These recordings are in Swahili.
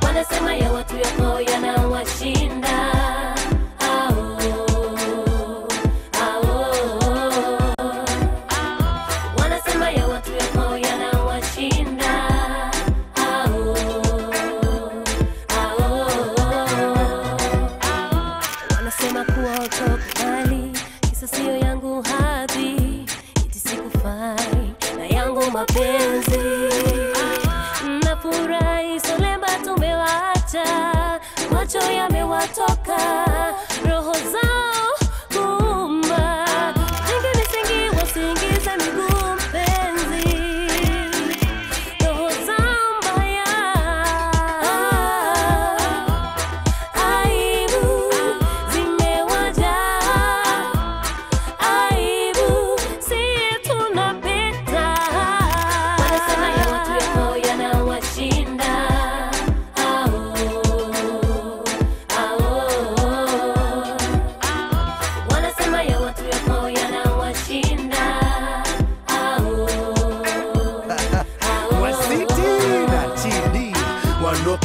Wanasema ya watu yako yanawashinda. Wanasema ya watu yako yanawashinda. Wanasema kuwa utokubali, kisa sio yangu hadhi, iti sikufai na yangu mapenzi. Nafurahi solemba tumewacha, macho yamewatoka, roho zao kuumba. Jingi misingi wasingiza miguu mpenzi, roho zao mbaya. Aibu zimewaja, aibu siye tunapita. Wanasema ya watu yako yanawashinda. Wanasema ya watu yako yanawashinda.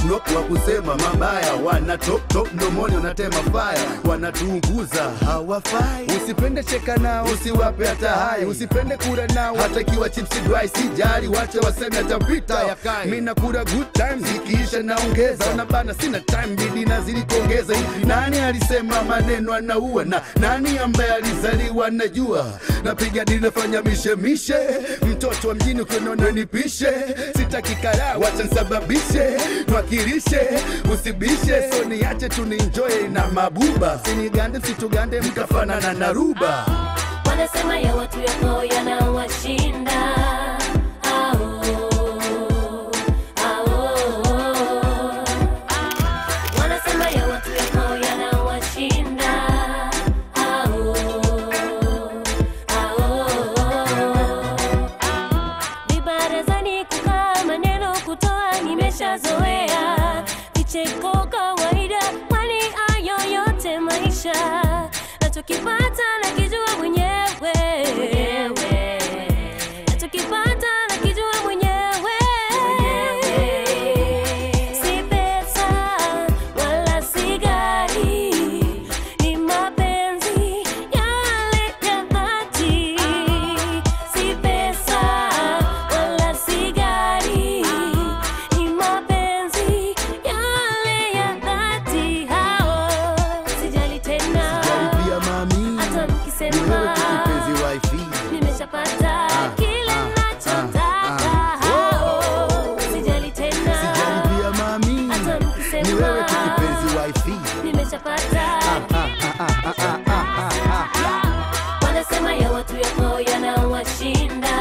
Knock wa kusema mabaya, wana top mdomoni wanatema fire, wanatuunguza hawafai. Usipende cheka nao, usiwape hata hai, usipende kula nao hata kiwa chips dry, sijali wacha waseme atapita yakai. Mimi nakula good times, ikiisha naongeza, wanabana sina time, bidi nazidi kuongeza. Nani alisema maneno anaua, na nani ambaye alizaliwa najua. Napiga dili nafanya mishe, mtoto wa mjini ukiona nipishe, sitaki kara wacha nisababishe, wakilishe usibishe, so niache tu enjoy na mabuba, sinigande situgande mkafanana na ruba. Wanasema ya watu yako yanawashinda. Wanasema ya watu yako yanawashinda. Vibarazani kukaa maneno kutoa nimeshazoea, vicheko kawaida, kwani hayo yote maisha. Nachokipata nakijua mwenyewe, nachokipata nakijua mwenyewe. Si pesa wala si gari, ni mapenzi yale ya dhati. Si pesa wala si gari, ni mapenzi yale ya dhati. Hao sijali tena, Pia mami, hata mkisema kipenzi wifi, nimeshapata kile nachotaka. Hao sijali tena, pia mami, hata ni mkisema wewe tu kipenzi wifi. nimeshapata. Wanasema ya watu yako yanawashinda.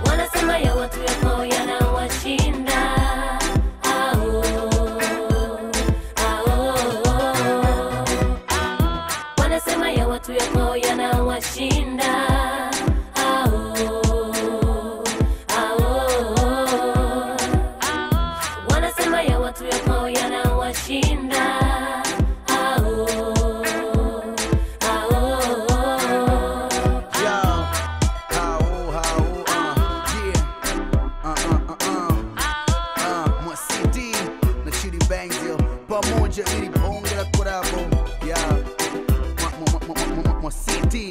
Wanasema ya watu yako yanawashinda. Wanasema ya watu yako yanawashinda. Wanasema ya watu yako yanawashinda. Mwasiti na Chidi Bangs yo pamoja ili bonge la kurabo ya Mwasiti.